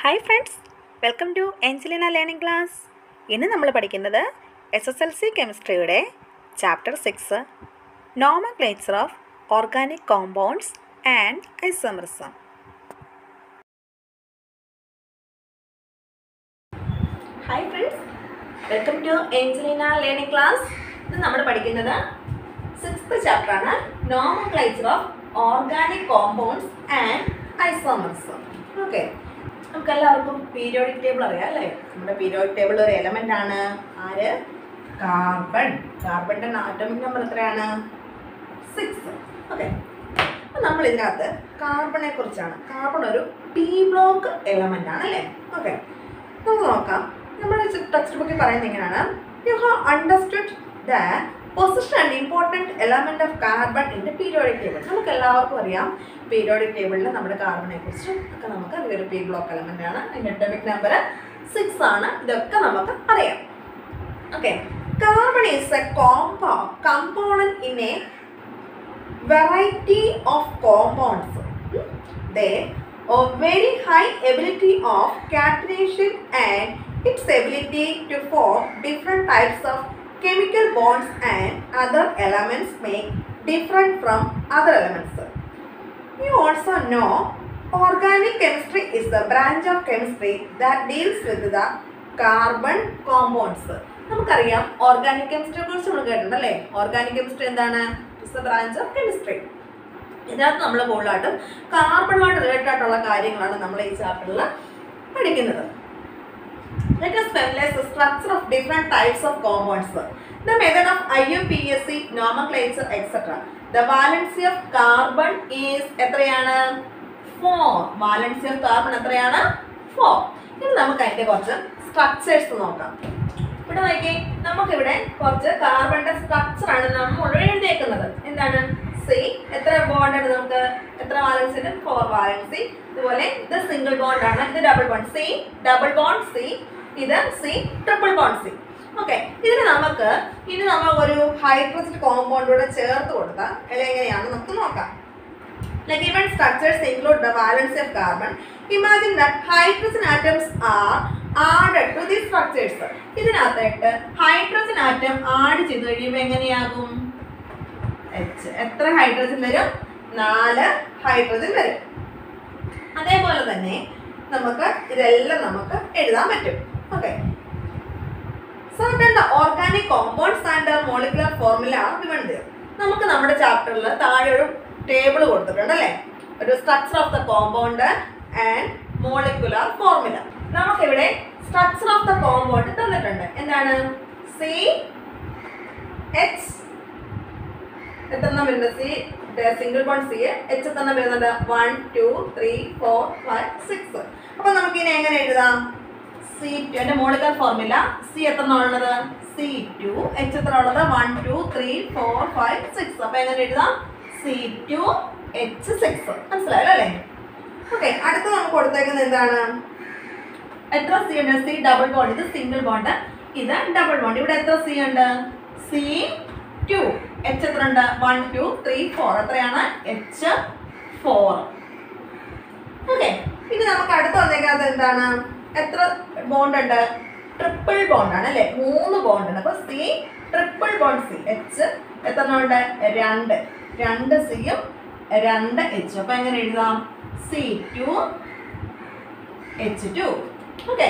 Hi friends, welcome to Angelina learning class. ഇന്ന് നമ്മൾ പഠിക്കുന്നത് SSLC കെമിസ്ട്രിയുടെ chapter 6 nomenclature of organic compounds and isomerism. Hi friends, welcome to Angelina learning class. ഇന്ന് നമ്മൾ പഠിക്കുന്നത് 6th ചാപ്റ്ററാണ് nomenclature of organic compounds and isomerism. Okay, നമുക്ക് എല്ലാവർക്കും പീരിയോഡിക് ടേബിൾ അറിയാം അല്ലേ? നമ്മുടെ പീരിയോഡിക് ടേബിൾ ഒരു എലമെന്റ് ആണ്. ആര്? കാർബൺ. കാർബണിന്റെ ആറ്റോമിക് നമ്പർ എത്രയാണ്? 6. ഓക്കെ, അപ്പം നമ്മൾ ഇതിനകത്ത് കാർബണെ കുറിച്ചാണ്. കാർബൺ ഒരു പി ബ്ലോക്ക് എലമെന്റ് ആണ് അല്ലേ? ഓക്കെ, നമുക്ക് നോക്കാം. നമ്മുടെ ടെക്സ്റ്റ് ബുക്കിൽ പറയുന്നത് എങ്ങനെയാണ്? You have understood the position and important element of carbon in the periodic table. നമുക്ക് എല്ലാവർക്കും അറിയാം പീരിയോഡിക് ടേബിളിൽ നമ്മുടെ കാർബണെ കുറിച്ചും ഒക്കെ നമുക്ക് അതൊരു പി ബ്ലോക്ക് എലമെന്റ് ആണ്. അതിൻ്റെ അറ്റോമിക് നമ്പർ 6 ആണ്. ഇതൊക്കെ നമുക്ക് അറിയാം. Okay, carbon is A component in a variety of compounds. They have very high ability of catenation and its ability to form different types of chemical bonds and other elements make different from other elements. You also know organic chemistry is the branch of chemistry that deals with the carbon compounds. നമുക്കറിയാം organic കെമിസ്ട്രിയെ കുറിച്ച് നമ്മൾ കേട്ടിട്ടുണ്ടല്ലേ? Organic chemistry എന്താണ്? It's A branch of chemistry. ഇതിനകത്ത് നമ്മൾ കൂടുതലായിട്ടും കാർബണുമായിട്ട് related ആയിട്ടുള്ള കാര്യങ്ങളാണ് നമ്മൾ ഈ ചാപ്റ്ററിൽ പഠിക്കുന്നത്. Let us familiarize the structure of different types of compounds, the method of IUPAC, nomenclature, etc. The valency of carbon is എത്രയാണ്? 4. Valency of carbon എത്രയാണ്? 4. ഇനി നമുക്ക് അതിൻ്റെ കുറച്ച് സ്ട്രക്ചേഴ്സ് നോക്കാം. ഇവിടെ നോക്കി, നമുക്കിവിടെ കുറച്ച് കാർബണിന്റെ സ്ട്രക്ചറാണ് നമ്മൾ എഴുതിയേക്കുന്നത്. എന്താണ്? സി. എത്ര ബോണ്ട് ആണ് നമുക്ക്? എത്ര വാലൻസി? 4 വാലൻസി. ഇതുപോലെ ഇത് സിംഗിൾ ബോണ്ട് ആണ്, ഇത് double bond. C double bond C, ഇത് C triple bond C. Okay, ഇതിന് നമുക്ക് ഇനി നമ്മൾ ഒരു ഹൈഡ്രജൻ കോമ്പൗണ്ടോടെ ചേർത്ത് കൊടുത്താൽ എങ്ങനെയാണ് നമുക്ക് നോക്കാം. Like given structures include the valency of carbon. Imagine that hydrogen atoms are added to these structures. ഇതിനകത്തായിട്ട് ഹൈഡ്രജൻ ആറ്റം ആഡ് ചെയ്ത് കഴിയുമ്പോൾ എങ്ങനെയാകും? H. എത്ര ഹൈഡ്രജൻ വരും? 4 ഹൈഡ്രജൻ വരും. അതേപോലെ തന്നെ നമുക്ക് ഇതെല്ലാം നമുക്ക് എഴുതാൻ പറ്റും. Okay, certain organic compounds and their molecular formula are given there. നമുക്ക് നമ്മുടെ ചാപ്റ്ററിൽ താഴെ ഒരു ടേബിൾ കൊടുത്തിട്ടുണ്ട് അല്ലേ? ഒരു structure of the compound and molecular formula. നമുക്കിവിടെ സ്ട്രക്ചർ ഓഫ് ദ കോമ്പൗണ്ട് തന്നിട്ടുണ്ട്. എന്താണ്? സി എച്ച് എത്ര വരുന്നത്? C single bond C. H എത്ര വരുന്നുണ്ട്? 1 2 3 4 5 6. അപ്പൊ നമുക്ക് ഇനി എങ്ങനെ എഴുതാം? C2. എൻ്റെ മോളിക്കുലർ ഫോർമുല സി എത്ര ഉള്ളത്? C2. എച്ച് എത്ര ഉള്ളത്? 1 2 3 4 5 6. അപ്പൊ എങ്ങനെ എഴുതാം? C2H6. മനസ്സിലായല്ലോ അല്ലേ? ഓക്കെ, അടുത്ത് നമുക്ക് കൊടുത്തേക്കുന്നത് എന്താണ്? എത്ര സി ഉണ്ട്? C double bond. ഇത് സിംഗിൾ ബോണ്ട്, ഇത് ഡബിൾ ബോണ്ട്. ഇവിടെ എത്ര സി ഉണ്ട്? C2. എച്ച് എത്ര ഉണ്ട്? 1 2 3 4. എത്രയാണ്? H4. ഓക്കെ, ഇനി നമുക്ക് അടുത്ത് വന്നേക്കാത്ത എന്താണ്? എത്ര ബോണ്ട് ഉണ്ട്? ട്രിപ്പിൾ ബോണ്ട് ആണ് അല്ലേ? 3 ബോണ്ട് ഉണ്ട്. അപ്പൊ C triple bond C. H എത്ര ഉണ്ട്? 2 സിയും 2 എച്ചും. അപ്പൊ എങ്ങനെ എഴുതാം? C2H2. ഓക്കെ,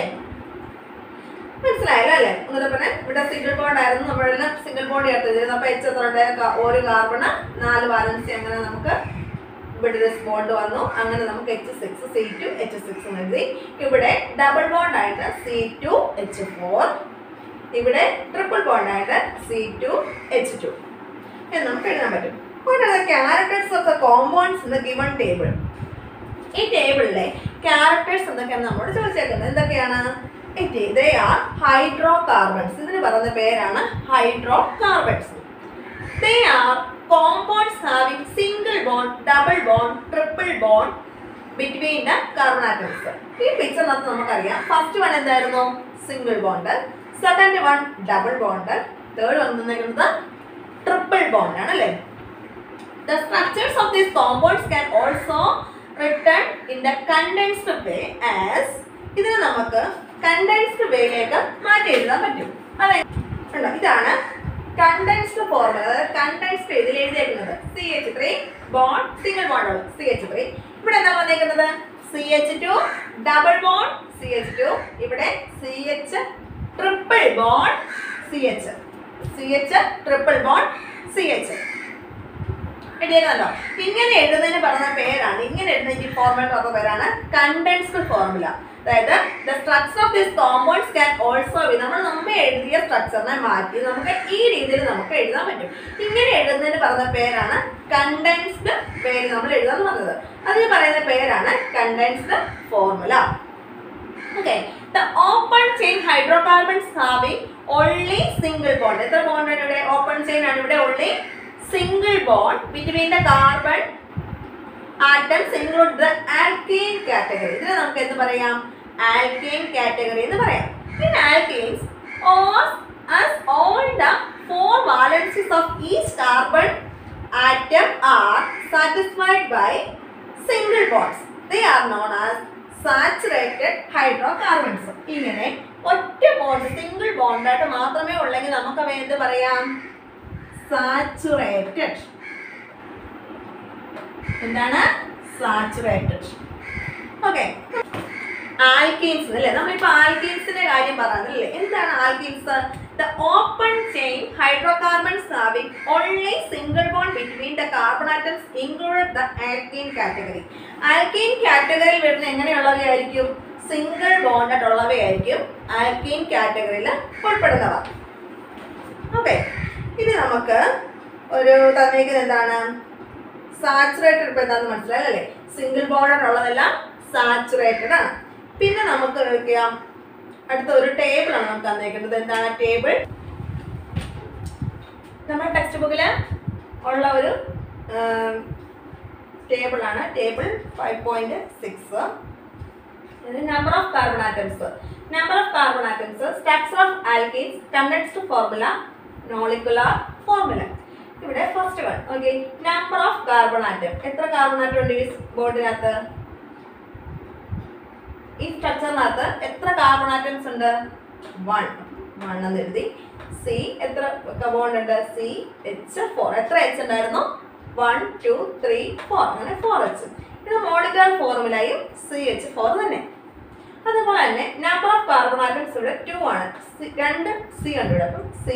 മനസ്സിലായല്ലോ അല്ലേ? ഒന്നുകൂടെ പറഞ്ഞേ. ഇവിടെ സിംഗിൾ ബോണ്ട് ആയിരുന്നു, നമ്മളെല്ലാം സിംഗിൾ ബോണ്ട് ചേർത്ത്. അപ്പൊ എച്ച് എത്ര ഉണ്ട്? ഒരു കാർബണ് 4 വാലൻസി. അങ്ങനെ നമുക്ക് ഇവിടെ ദിസ് ബോണ്ട് വന്നു. അങ്ങനെ നമുക്ക് H6 C2H6 എഴുതി. ഇവിടെ ഡബിൾ ബോണ്ട് ആയിട്ട് C2H4, ഇവിടെ ട്രിപ്പിൾ ബോണ്ട് ആയിട്ട് C2H2 എന്ന് നമുക്ക് എഴുതാൻ പറ്റും. What are the characters of the compounds in the given table? ഈ ടേബിളിലെ ക്യാരക്ടേഴ്സ് എന്തൊക്കെയാണ് നമ്മളോട് ചോദിച്ചേക്കുന്നത്? എന്തൊക്കെയാണ്? They are hydrocarbons. ഇതിന് പറയുന്ന പേരാണ് hydrocarbons. They are compounds having single bond, double bond, triple bond between the carbon atoms. ഈ പിക്ചറിനകത്ത് നമുക്കറിയാം ഫസ്റ്റ് വൺ എന്തായിരുന്നു? Single bond. Second one double bond. Third one തന്നിരിക്കുന്നത് ട്രിപ്പിൾ ബോണ്ട് ആണ് അല്ലേ? The structures of these compounds can also written in the condensed way as ഇതിനെ നമുക്ക് condensed വേയിലേക്ക് മാറ്റി എഴുതാൻ പറ്റും. അതായത് ഇതാണ് കണ്ടൻസ്ഡ് ഫോർമുല. അതായത് കണ്ടൻസ്ഡ് ഇതിൽ എഴുതിയിരിക്കുന്നത് CH3 ബോണ്ട് സിംഗിൾ ബോണ്ട് ഉള്ളത് CH3. ഇവിടെ എന്താ വന്നേക്കുന്നത് CH2 ഡബിൾ ബോണ്ട് CH2. ഇവിടെ CH triple bond CH triple bond CH. എഴുതിയേക്കുന്നല്ലോ. ഇങ്ങനെ എഴുതുന്നതിന് പറഞ്ഞ പേരാണ്, ഇങ്ങനെ എഴുതുന്ന ഈ ഫോർമുല പറഞ്ഞ പേരാണ് കണ്ടൻസ്ഡ് ഫോർമുല. അതായത് the structure of this compounds can also be, നമ്മൾ മുമ്പേ എഴുതിയ സ്ട്രക്ചറിനെ മാറ്റി നമുക്ക് ഈ രീതിയിൽ നമുക്ക് എഴുതാൻ പറ്റും. ഇങ്ങനെ എഴുതുന്നതിന് പറഞ്ഞ പേരാണ് കണ്ടൻസ്ഡ് പേര് നമ്മൾ എഴുതാൻ പറഞ്ഞത്. അതിന് പറയുന്ന പേരാണ് condensed formula. Okay, the open chain hydrocarbons having only single bond. എത്ര ബോണ്ട് ആണ് ഇവിടെ? ഓപ്പൺ ചെയിൻ ആണ് ഇവിടെ. Only single bond between the carbon atoms include the alkane category. ഇതിനെ നമുക്ക് എന്ത് പറയാം? alkane category എന്ന് പറയാം. In alkanes, as all the 4 valencies of each carbon atom are satisfied by single bonds, they are known as saturated hydrocarbons. ഇങ്ങനെ ഒറ്റ bond single bond ആയിട്ട് മാത്രമേ ഉള്ളെങ്കിൽ നമുക്ക് അവ എന്ത് പറയാം? Saturated. എന്താണ്? Saturated. ഓക്കെ, ആൽക്കീൻസ് അല്ലേ? നമ്മളിപ്പോൾ ആൽക്കീൻസിന്റെ കാര്യം പറഞ്ഞല്ലേ. എന്താണ് alkenes? The open chain hydrocarbons having only single bond between the carbon atoms included the alkene category. Alkene കാറ്റഗറിയിൽ വരുന്ന എങ്ങനെയുള്ളവയായിരിക്കും? സിംഗിൾ ബോണ്ട് ആയിട്ടുള്ളവയായിരിക്കും ആൽക്കീൻ കാറ്റഗറിയിൽ ഉൾപ്പെടുന്നവ. ഓക്കെ, ഇത് നമുക്ക് ഒരു തന്നേക്കുന്നത് എന്താണ്? സാച്ചുറേറ്റഡ്. ഇപ്പം എന്താണെന്ന് മനസ്സിലായല്ലേ? സിംഗിൾ ബോണ്ട് ഉള്ളതെല്ലാം സാച്ചുറേറ്റഡ് ആണ്. പിന്നെ നമുക്ക് നോക്കാം, അടുത്ത ഒരു ടേബിൾ ആണ് നമുക്ക് തന്നേക്കുന്നത്. എന്താണ് ടേബിൾ? നമ്മുടെ ടെക്സ്റ്റ് ബുക്കിൽ ഉള്ള ഒരു ടേബിൾ ആണ്. Table 5.6. Number of carbon atoms, structure of alkenes, condensed formula, molecular formula. ഇവിടെ first one okay, number of carbon atom. എത്ര കാർബൺ ആറ്റം ഉണ്ട് ഈ ബോർഡിനകത്ത്? ഈ സ്ട്രക്ചറിനകത്ത് എത്ര കാർബൺ ആറ്റംസ് ഉണ്ട്? 1 എന്ന് എഴുതി. സി എത്ര ബോണ്ട് ഉണ്ട്? CH4. എത്ര H ഉണ്ടായിരുന്നു? 1 2 3 4, അങ്ങനെ 4H. ഇത് മോളിക്കുലർ ഫോർമുലയും CH4 തന്നെ. അതുപോലെ തന്നെ നമ്പർ ഓഫ് കാർബൺ ആറ്റംസ് ഇവിടെ 2 ആണ്. 2 C ഉണ്ട് ഇവിടെ. അപ്പം C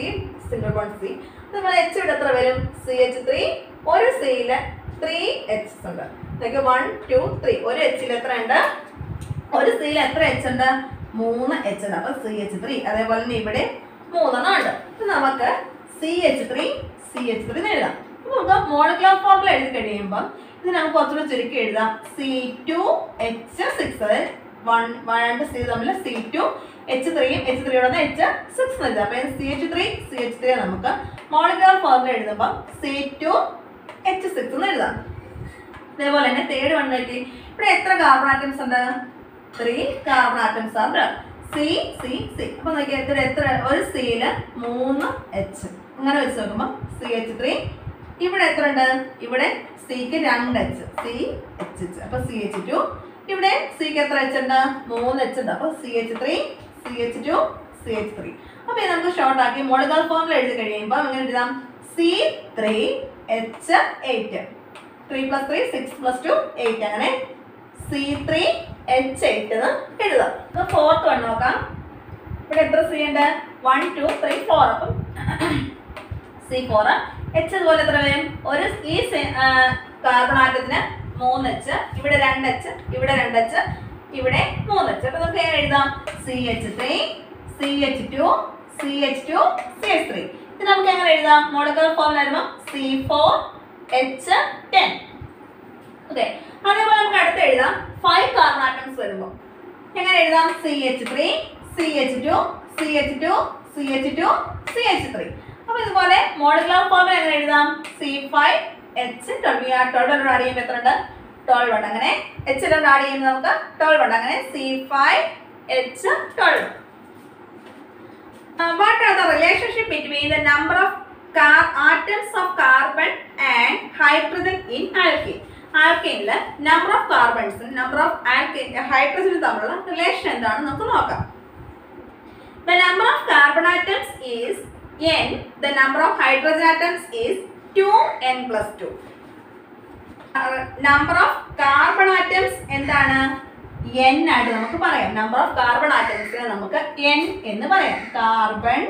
സിംഗിൾ ബോണ്ട് C. അതുപോലെ H ഇവിടെ എത്ര വരും? CH3. ഒരു Cയിൽ 3H ഉണ്ട്. 1 2 3. ഒരു Hയിൽ എത്ര ഉണ്ട്? ഒരു Cയിൽ എത്ര H ഉണ്ട്? 3H ഉണ്ട്. അപ്പം CH3. അതേപോലെ തന്നെ ഇവിടെ 3 ഉണ്ട്. നമുക്ക് CH3 എഴുതാം. നമുക്ക് മോളിക്കുലർ ഫോർമുല എഴുതി കഴിയുമ്പോൾ ഇത് നമുക്ക് കുറച്ചുകൂടി ചുരുക്കി എഴുതാം. C2H6. 1 C തമ്മിൽ C2 H3 H3 H6 എന്ന് എഴുതാം. അപ്പം CH3 നമുക്ക് മോളിക്കുലർ ഫോർമുല എഴുതുമ്പോൾ C2H6 എന്ന് എഴുതാം. അതേപോലെ തന്നെ തേർഡ് വൺ നോക്കി, ഇവിടെ എത്ര കാർബൺ ആറ്റംസ് ഉണ്ട്? 3 കാർബൺ ആറ്റംസ് ഉണ്ട്. C. അപ്പം നോക്കിയാൽ എത്ര? ഒരു Cയിൽ 3H. അങ്ങനെ വെച്ച് നോക്കുമ്പോൾ CH3. ഇവിടെ എത്ര ഉണ്ട്? ഇവിടെ Cക്ക് 2H, CH. അപ്പം CH2. ഇവിടെ Cക്ക് എത്ര H ഉണ്ട്? 3H ഉണ്ട്. അപ്പോൾ CH3 CH2 CH3. അപ്പോൾ ഇത് നമുക്ക് ഷോർട്ട് ആക്കി മോളിക്കുലർ ഫോർമുല എഴുതി കഴിയുമ്പോൾ അങ്ങനെ എഴുതാം C3H8. 3 + 3 6 + 2 8. അങ്ങനെ C3H8 എന്ന് എഴുതാം. അപ്പോൾ ഫോർത്ത് വൺ നോക്കാം. ഇവിടെ എത്ര C ഉണ്ട്? 1 2 3 4. അപ്പം C4. H അതുപോലെ എത്ര വരും? ഒരു ഈ കാർബൺ ആറ്റത്തിന് 3H, ഇവിടെ 2H, ഇവിടെ 2H, ഇവിടെ 3H. അപ്പോൾ നമുക്ക് എഴുതാം CH3 CH2 CH2 CH3. ഇത് നമുക്ക് എങ്ങനെ എഴുതാം? മോളിക്കുലർ ഫോർമുല വരുമ്പോൾ C4H10. ഓക്കെ, അതേപോലെ നമുക്ക് അടുത്ത് എഴുതാം 5 കാർബൺ ആറ്റംസ് വരുമ്പോൾ എങ്ങനെ എഴുതാം? CH3 CH2 CH2 CH2 CH3. അപ്പോൾ ഇതുപോലെ മോളിക്കുലർ ഫോർമുല എങ്ങനെ എഴുതാം? C5H12. ആ 12 ആഡ് ചെയ്യുമ്പോൾ എത്ര ഉണ്ട്? 12 ഉണ്ട്. അങ്ങനെ H ആഡ് ചെയ്യുമ്പോൾ നമുക്ക് 12 ഉണ്ട്. അങ്ങനെ C5H12. What are the relationship between the number of atoms of carbon and hydrogen in alkene? ആൽക്കെയിനിലെ നമ്പർ ഓഫ് കാർബൺസും നമ്പർ ഓഫ് ഹൈഡ്രജനും തമ്മിലുള്ള റിലേഷൻ എന്താണെന്ന് നമുക്ക് നോക്കാം. The number of carbon atoms is n. The number of hydrogen atoms is 2n plus 2. Number of carbon atoms എന്താണ്? n ആയിട്ട് നമുക്ക് പറയാം. Number of carbon atoms നമുക്ക് n എന്ന് പറയാം. Carbon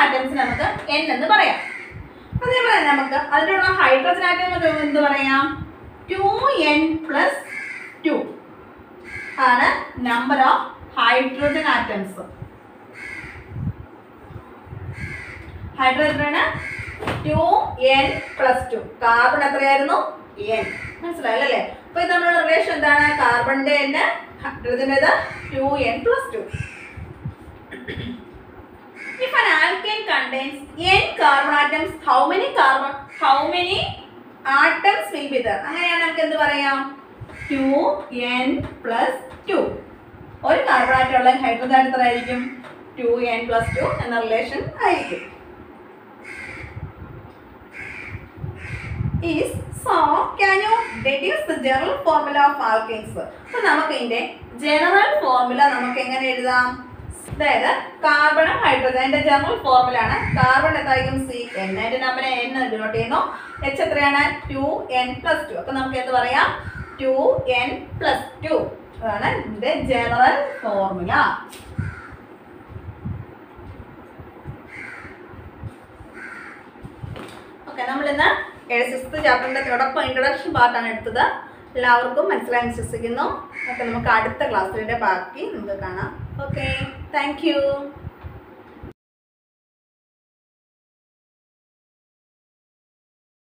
atoms നമുക്ക് n എന്ന് പറയാം. അതേപോലെ നമുക്ക് അതിലുള്ള ഹൈഡ്രജൻ ആറ്റം എന്ത് പറയാം? 2n plus 2 ആണ് number of hydrogen atoms. Hydrogen 2n plus 2. Carbon എത്രയായിരുന്നു? n. മനസ്സിലായല്ലേ? അപ്പൊ ഇത് തമ്മിലുള്ള റിലേഷൻ എന്താണ്? കാർബണിന്റെ n, ഹൈഡ്രജന്റേത് 2n plus 2. If an alkane contains n carbon atoms, how many atoms will be there? അങ്ങനെയാണ് നമുക്ക് എന്ത് പറയാം? 2n plus 2. ഒരു കാർബൺ ആറ്റം ഉള്ള ഹൈഡ്രജൻ ആറ്റം എത്ര ആയിരിക്കും? 2n plus 2 എന്ന റിലേഷൻ ആയിരിക്കും. So, can you deduce the general formula of alkanes? അപ്പോൾ നമുക്ക് ഇതിന്റെ ജനറൽ ഫോർമുല നമുക്ക് എങ്ങനെ എഴുതാം? അതായത് കാർബണും ഹൈഡ്രജന്റെ ജനറൽ ഫോർമുല ആണ്. കാർബൺ എന്തായിരിക്കും? C. n ആയിട്ട് നമ്പർ n ഡിനോട്ട് ചെയ്യുന്നു. H എത്രയാണ്? 2n plus 2. അപ്പോൾ നമുക്ക് എന്ത് പറയാം? 2n plus 2 അതാണ് ഇതിന്റെ ജനറൽ ഫോർമുല. ഓക്കെ, നമ്മൾ ഇന്ന് 6th ചാപ്റ്ററിന്റെ തുടക്കം ഇൻട്രൊഡക്ഷൻ പാർട്ടാണ് എടുത്തത്. എല്ലാവർക്കും മനസ്സിലായി വിശ്വസിക്കുന്നു. ഓക്കെ, നമുക്ക് അടുത്ത ക്ലാസ്സിലെ ബാക്കി നമുക്ക് കാണാം. Okay, thank you.